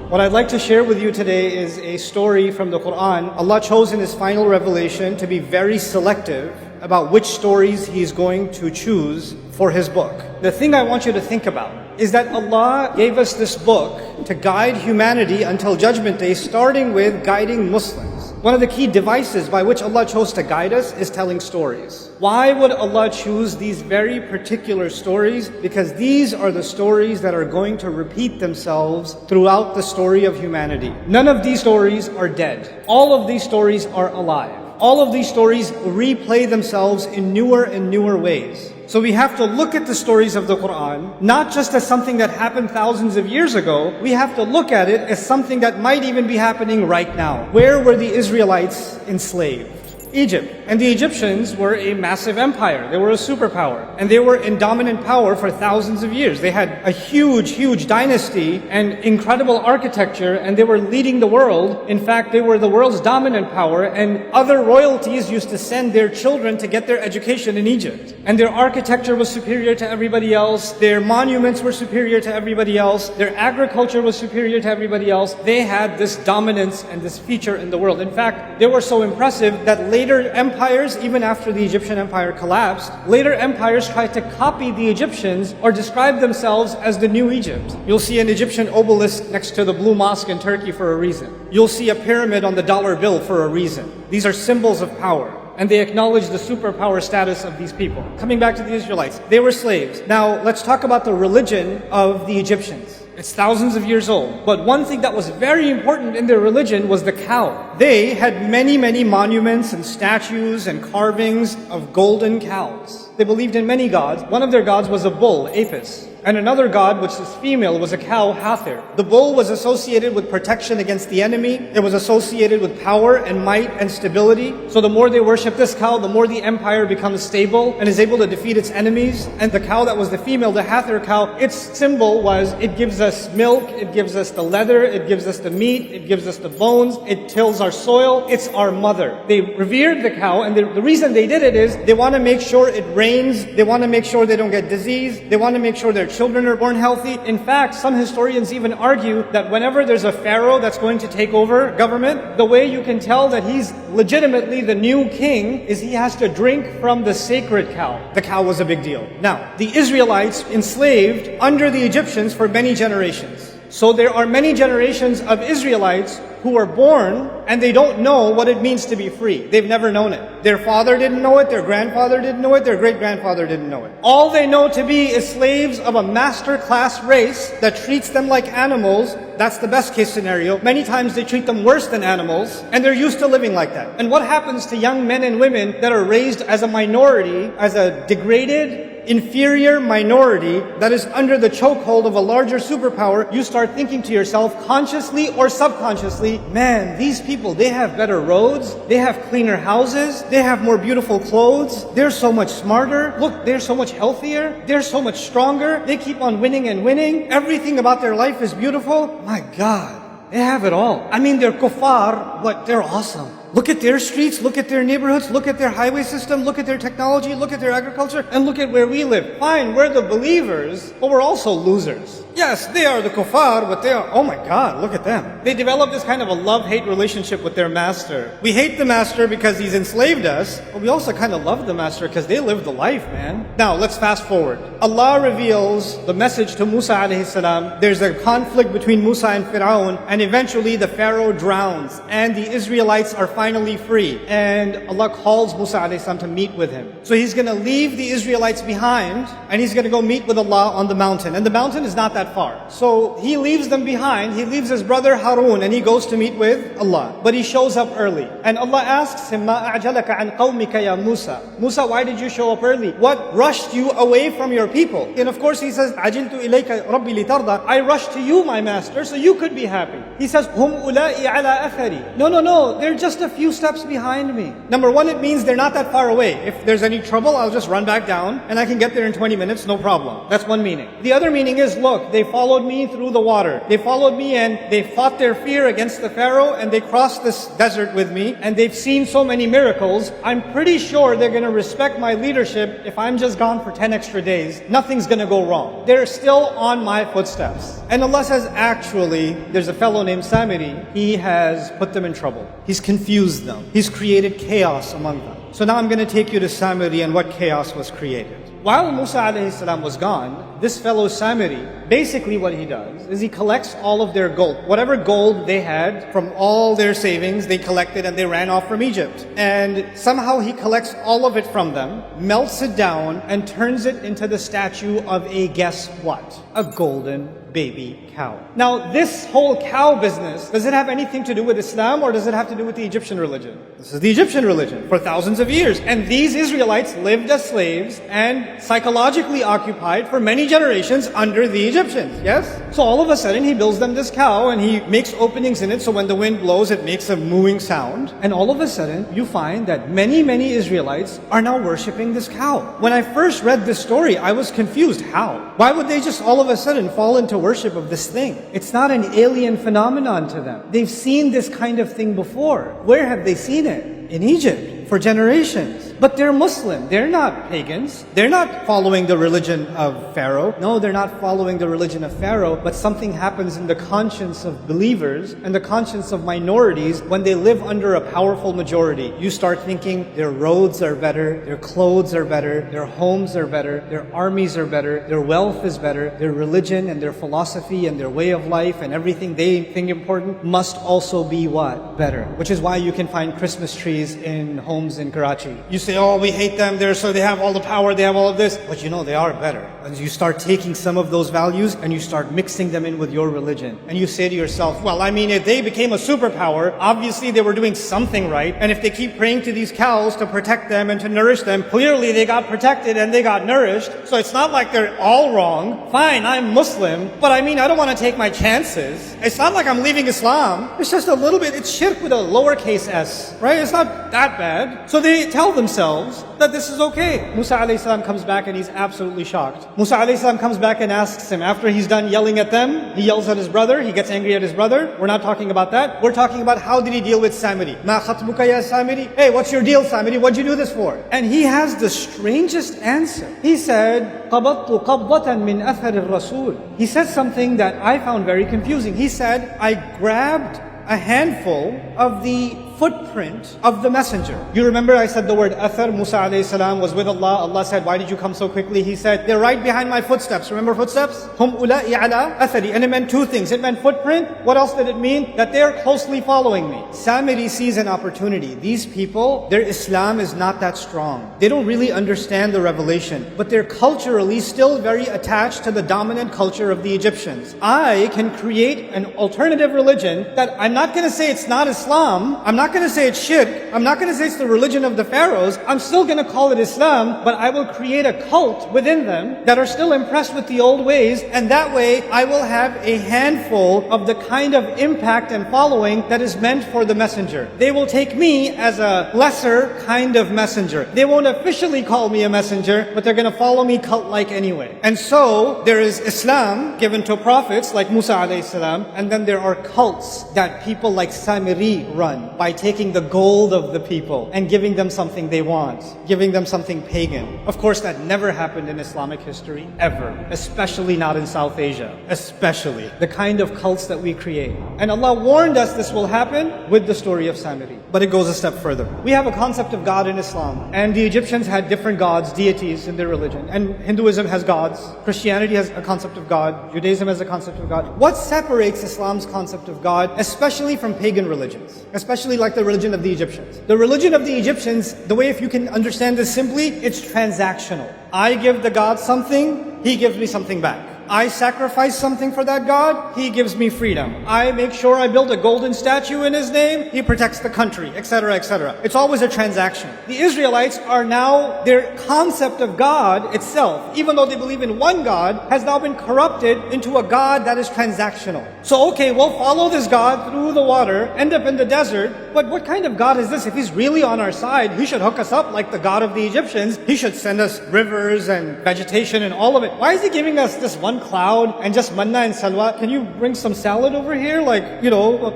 What I'd like to share with you today is a story from the Quran. Allah chose in His final revelation to be very selective about which stories He is going to choose for His book. The thing I want you to think about is that Allah gave us this book to guide humanity until Judgment Day, starting with guiding Muslims. One of the key devices by which Allah chose to guide us is telling stories. Why would Allah choose these very particular stories? Because these are the stories that are going to repeat themselves throughout the story of humanity. None of these stories are dead. All of these stories are alive. All of these stories replay themselves in newer and newer ways. So we have to look at the stories of the Quran, not just as something that happened thousands of years ago. We have to look at it as something that might even be happening right now. Where were the Israelites enslaved? Egypt. And the Egyptians were a massive empire. They were a superpower. And they were in dominant power for thousands of years. They had a huge dynasty and incredible architecture, and they were leading the world. In fact, they were the world's dominant power, and other royalties used to send their children to get their education in Egypt. And their architecture was superior to everybody else. Their monuments were superior to everybody else. Their agriculture was superior to everybody else. They had this dominance and this feature in the world. In fact, they were so impressive that later empires, even after the Egyptian empire collapsed, later empires tried to copy the Egyptians or describe themselves as the new Egypt. You'll see an Egyptian obelisk next to the Blue Mosque in Turkey for a reason. You'll see a pyramid on the dollar bill for a reason. These are symbols of power. And they acknowledge the superpower status of these people. Coming back to the Israelites, they were slaves. Now let's talk about the religion of the Egyptians. It's thousands of years old. But one thing that was very important in their religion was the cow. They had many monuments and statues and carvings of golden cows. They believed in many gods. One of their gods was a bull, Apis. And another god, which is female, was a cow, Hathor. The bull was associated with protection against the enemy. It was associated with power and might and stability. So the more they worship this cow, the more the empire becomes stable and is able to defeat its enemies. And the cow that was the female, the Hathor cow, its symbol was it gives us milk, it gives us the leather, it gives us the meat, it gives us the bones, it tills our soil, it's our mother. They revered the cow, and the reason they did it is they want to make sure it rains, they want to make sure they don't get disease, they want to make sure their children are born healthy. In fact, some historians even argue that whenever there's a pharaoh that's going to take over government, the way you can tell that he's legitimately the new king is he has to drink from the sacred cow. The cow was a big deal. Now, the Israelites enslaved under the Egyptians for many generations. So there are many generations of Israelites who are born and they don't know what it means to be free. They've never known it. Their father didn't know it, their grandfather didn't know it, their great-grandfather didn't know it. All they know to be is slaves of a master class race that treats them like animals. That's the best case scenario. Many times they treat them worse than animals, and they're used to living like that. And what happens to young men and women that are raised as a minority, as a degraded, inferior minority that is under the chokehold of a larger superpower? You start thinking to yourself, consciously or subconsciously, man, these people, they have better roads, they have cleaner houses, they have more beautiful clothes, they're so much smarter, look, they're so much healthier, they're so much stronger, they keep on winning and winning, everything about their life is beautiful. My God, they have it all. I mean, they're kuffar, but they're awesome. Look at their streets, look at their neighborhoods, look at their highway system, look at their technology, look at their agriculture, and look at where we live. Fine, we're the believers, but we're also losers. Yes, they are the kuffar, but they are, oh my God, look at them. They develop this kind of a love-hate relationship with their master. We hate the master because he's enslaved us, but we also kind of love the master because they live the life, man. Now, let's fast forward. Allah reveals the message to Musa alayhi salam. There's a conflict between Musa and Pharaoh, and eventually the Pharaoh drowns, and the Israelites are finally free. And Allah calls Musa alayhi salam to meet with him. So he's going to leave the Israelites behind, and he's going to go meet with Allah on the mountain. And the mountain is not that far. So he leaves them behind. He leaves his brother Harun, and he goes to meet with Allah. But he shows up early. And Allah asks him, مَا أَعْجَلَكَ عَنْ قَوْمِكَ يَا Musa. Musa, why did you show up early? What rushed you away from your people? And of course he says, عَجِلْتُ إِلَيْكَ رَبِّي لِتَرْضَى. I rushed to you, my master, so you could be happy. He says, هُمْ أُولَٰئِ عَلَىٰ أَثَرِي. No, they're just a a few steps behind me. Number one, it means they're not that far away. If there's any trouble, I'll just run back down and I can get there in 20 minutes, no problem. That's one meaning. The other meaning is, look, they followed me through the water. They followed me and they fought their fear against the Pharaoh and they crossed this desert with me and they've seen so many miracles. I'm pretty sure they're going to respect my leadership if I'm just gone for 10 extra days. Nothing's going to go wrong. They're still on my footsteps. And Allah says, actually, there's a fellow named Samiri. He has put them in trouble. He's confused them. He's created chaos among them. So now I'm going to take you to Samiri and what chaos was created. While Musa alayhi salam was gone, this fellow Samiri, basically what he does is he collects all of their gold. Whatever gold they had from all their savings, they collected and they ran off from Egypt. And somehow he collects all of it from them, melts it down, and turns it into the statue of a guess what? A golden baby cow. Now, this whole cow business, does it have anything to do with Islam or does it have to do with the Egyptian religion? This is the Egyptian religion for thousands of years. And these Israelites lived as slaves and psychologically occupied for many generations under the Egyptians, yes? So all of a sudden he builds them this cow and he makes openings in it so when the wind blows it makes a mooing sound. And all of a sudden you find that many Israelites are now worshipping this cow. When I first read this story, I was confused. How? Why would they just all of a sudden fall into worship of this thing? It's not an alien phenomenon to them. They've seen this kind of thing before. Where have they seen it? In Egypt, for generations. But they're Muslim. They're not pagans. They're not following the religion of Pharaoh. No, they're not following the religion of Pharaoh, but something happens in the conscience of believers and the conscience of minorities when they live under a powerful majority. You start thinking their roads are better, their clothes are better, their homes are better, their armies are better, their wealth is better, their religion and their philosophy and their way of life and everything they think important must also be what? Better. Which is why you can find Christmas trees in homes in Karachi. You say, oh, we hate them, so they have all the power, they have all of this. But you know, they are better. And you start taking some of those values and you start mixing them in with your religion. And you say to yourself, well, I mean, if they became a superpower, obviously they were doing something right. And if they keep praying to these cows to protect them and to nourish them, clearly they got protected and they got nourished. So it's not like they're all wrong. Fine, I'm Muslim, but I mean, I don't want to take my chances. It's not like I'm leaving Islam. It's just a little bit, it's shirk with a lowercase s, right? It's not that bad. So they tell themselves that this is okay. Musa alayhi salam comes back and he's absolutely shocked. Musa alayhi salam comes back and asks him, after he's done yelling at them, he yells at his brother, he gets angry at his brother. We're not talking about that. We're talking about how did he deal with Samiri. Ma khatbuka ya Samiri? Hey, what's your deal, Samiri? What'd you do this for? And he has the strangest answer. He said, قَبَضْتُ قَبْضَةً مِّنْ أَثَرِ الرَّسُولِ. He said something that I found very confusing. He said, I grabbed a handful of the footprint of the messenger. You remember I said the word athar. Musa alayhi salam was with Allah. Allah said, why did you come so quickly? He said, they're right behind my footsteps. Remember footsteps? Hum ula'i ala athari. And it meant two things. It meant footprint. What else did it mean? That they're closely following me. Samiri sees an opportunity. These people, their Islam is not that strong. They don't really understand the revelation, but they're culturally still very attached to the dominant culture of the Egyptians. I can create an alternative religion that I'm not going to say it's not Islam. I'm not going to say it's shirk. I'm not going to say it's the religion of the pharaohs. I'm still going to call it Islam, but I will create a cult within them that are still impressed with the old ways, and that way I will have a handful of the kind of impact and following that is meant for the messenger. They will take me as a lesser kind of messenger. They won't officially call me a messenger, but they're going to follow me cult-like anyway. And so there is Islam given to prophets like Musa alayhi salam, and then there are cults that people like Samiri run by taking the gold of the people and giving them something they want, giving them something pagan. Of course, that never happened in Islamic history, ever. Especially not in South Asia. Especially. The kind of cults that we create. And Allah warned us this will happen with the story of Samiri. But it goes a step further. We have a concept of God in Islam. And the Egyptians had different gods, deities in their religion. And Hinduism has gods. Christianity has a concept of God. Judaism has a concept of God. What separates Islam's concept of God, especially from pagan religions? Especially like the religion of the Egyptians. The religion of the Egyptians, the way if you can understand this simply, it's transactional. I give the God something, He gives me something back. I sacrifice something for that God, He gives me freedom. I make sure I build a golden statue in His name, He protects the country, etc., etc. It's always a transaction. The Israelites are now, their concept of God itself, even though they believe in one God, has now been corrupted into a God that is transactional. So okay, we'll follow this God through the water, end up in the desert, but what kind of God is this? If He's really on our side, He should hook us up like the God of the Egyptians. He should send us rivers and vegetation and all of it. Why is He giving us this one cloud and just manna and salwa? Can you bring some salad over here? Like, where are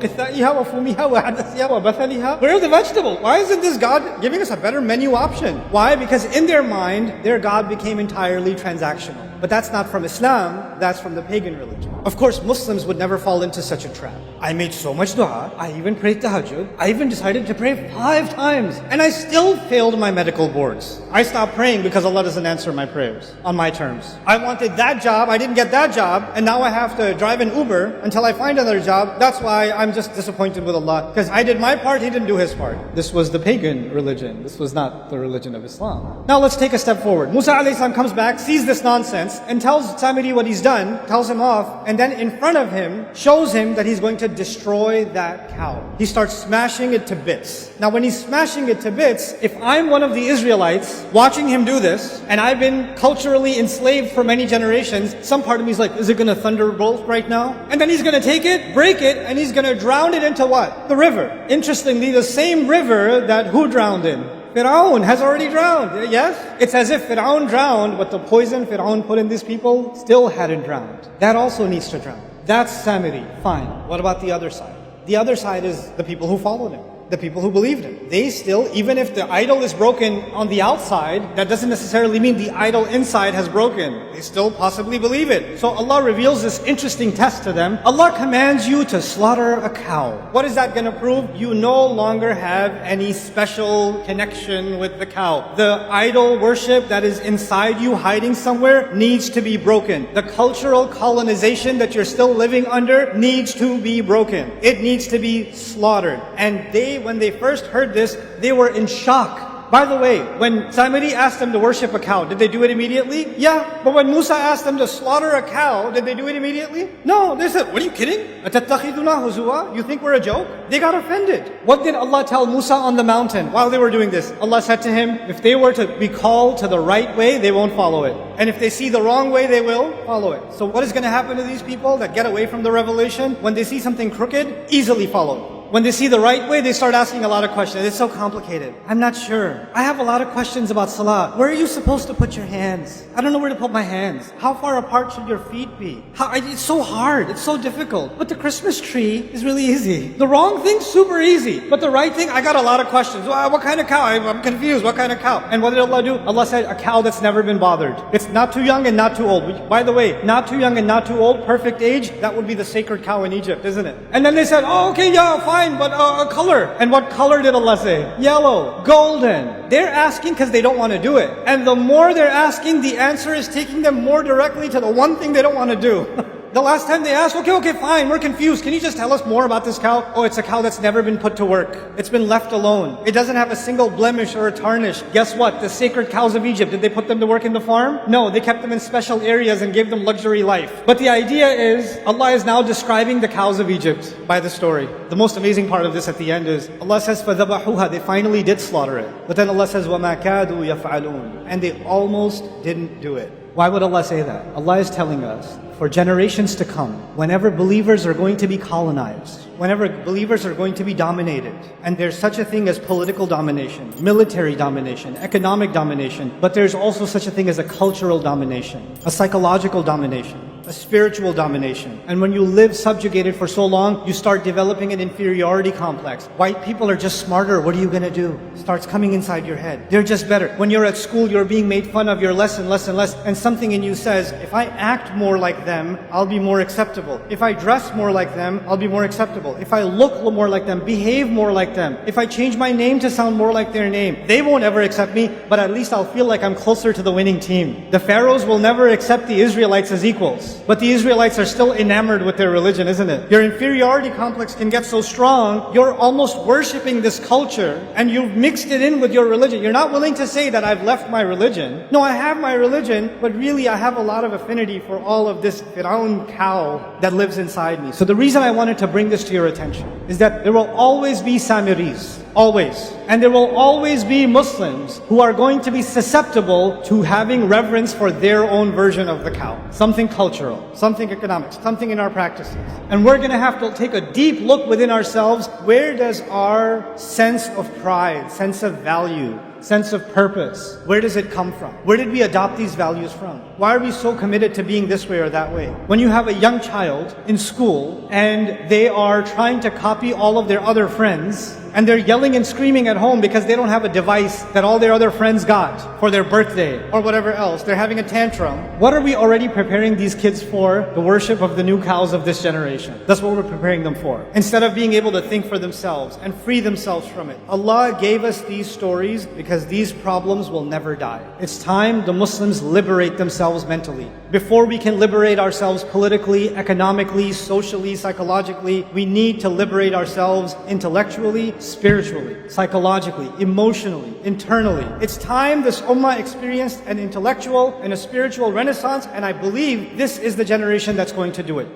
the vegetables? Why isn't this God giving us a better menu option? Why? Because in their mind, their God became entirely transactional. But that's not from Islam, that's from the pagan religion. Of course, Muslims would never fall into such a trap. I made so much dua, I even prayed tahajjud, I even decided to pray 5 times, and I still failed my medical boards. I stopped praying because Allah doesn't answer my prayers on my terms. I wanted that job, I didn't get that job, and now I have to drive an Uber until I find another job. That's why I'm just disappointed with Allah, because I did my part, He didn't do His part. This was the pagan religion. This was not the religion of Islam. Now let's take a step forward. Musa alayhi salam comes back, sees this nonsense, and tells Samiri what he's done, tells him off, and then in front of him, shows him that he's going to destroy that cow. He starts smashing it to bits. Now when he's smashing it to bits, if I'm one of the Israelites watching him do this, and I've been culturally enslaved for many generations, some part of me is like, is it going to thunderbolt right now? And then he's going to take it, break it, and he's going to drown it into what? The river. Interestingly, the same river that who drowned in? Pharaoh has already drowned, yes? It's as if Pharaoh drowned, but the poison Pharaoh put in these people still hadn't drowned. That also needs to drown. That's Samiri, fine. What about the other side? The other side is the people who followed him, the people who believed him. They still, even if the idol is broken on the outside, that doesn't necessarily mean the idol inside has broken. They still possibly believe it. So Allah reveals this interesting test to them. Allah commands you to slaughter a cow. What is that going to prove? You no longer have any special connection with the cow. The idol worship that is inside you, hiding somewhere, needs to be broken. The cultural colonization that you're still living under needs to be broken. It needs to be slaughtered. And when they first heard this, they were in shock. By the way, when Samiri asked them to worship a cow, did they do it immediately? Yeah. But when Musa asked them to slaughter a cow, did they do it immediately? No. They said, what are you kidding? You think we're a joke? They got offended. What did Allah tell Musa on the mountain while they were doing this? Allah said to him, if they were to be called to the right way, they won't follow it. And if they see the wrong way, they will follow it. So what is going to happen to these people that get away from the revelation? When they see something crooked, easily follow. When they see the right way, they start asking a lot of questions. It's so complicated. I'm not sure. I have a lot of questions about salah. Where are you supposed to put your hands? I don't know where to put my hands. How far apart should your feet be? It's so hard. It's so difficult. But the Christmas tree is really easy. The wrong thing's super easy. But the right thing, I got a lot of questions. What kind of cow? I'm confused. What kind of cow? And what did Allah do? Allah said, a cow that's never been bothered. It's not too young and not too old. By the way, not too young and not too old, perfect age, that would be the sacred cow in Egypt, isn't it? And then they said, oh, okay, yeah, fine. But a color. And what color did Allah say? Yellow, golden. They're asking because they don't want to do it. And the more they're asking, the answer is taking them more directly to the one thing they don't want to do. The last time they asked, okay, fine, we're confused. Can you just tell us more about this cow? Oh, it's a cow that's never been put to work. It's been left alone. It doesn't have a single blemish or a tarnish. Guess what? The sacred cows of Egypt, did they put them to work in the farm? No, they kept them in special areas and gave them luxury life. But the idea is, Allah is now describing the cows of Egypt by the story. The most amazing part of this at the end is, Allah says, فَذَبَحُوهَا, they finally did slaughter it. But then Allah says, وَمَا كَادُوا يَفْعَلُونَ, and they almost didn't do it. Why would Allah say that? Allah is telling us, for generations to come, whenever believers are going to be colonized, whenever believers are going to be dominated, and there's such a thing as political domination, military domination, economic domination, but there's also such a thing as a cultural domination, a psychological domination, a spiritual domination. And when you live subjugated for so long, you start developing an inferiority complex. White people are just smarter, what are you going to do? Starts coming inside your head. They're just better. When you're at school, you're being made fun of, you're less and less and less, and something in you says, if I act more like them, I'll be more acceptable. If I dress more like them, I'll be more acceptable. If I look more like them, behave more like them, if I change my name to sound more like their name, they won't ever accept me, but at least I'll feel like I'm closer to the winning team. The pharaohs will never accept the Israelites as equals. But the Israelites are still enamored with their religion, isn't it? Your inferiority complex can get so strong, you're almost worshipping this culture and you've mixed it in with your religion. You're not willing to say that I've left my religion. No, I have my religion, but really I have a lot of affinity for all of this pharaoh cow that lives inside me. So the reason I wanted to bring this to your attention is that there will always be Samiris. Always. And there will always be Muslims who are going to be susceptible to having reverence for their own version of the cow. Something cultural, something economic, something in our practices. And we're going to have to take a deep look within ourselves. Where does our sense of pride, sense of value, sense of purpose, where does it come from? Where did we adopt these values from? Why are we so committed to being this way or that way? When you have a young child in school and they are trying to copy all of their other friends, and they're yelling and screaming at home because they don't have a device that all their other friends got for their birthday or whatever else. They're having a tantrum. What are we already preparing these kids for? The worship of the new cows of this generation. That's what we're preparing them for. Instead of being able to think for themselves and free themselves from it. Allah gave us these stories because these problems will never die. It's time the Muslims liberate themselves mentally. Before we can liberate ourselves politically, economically, socially, psychologically, we need to liberate ourselves intellectually, spiritually, psychologically, emotionally, internally. It's time this ummah experienced an intellectual and a spiritual renaissance, and I believe this is the generation that's going to do it.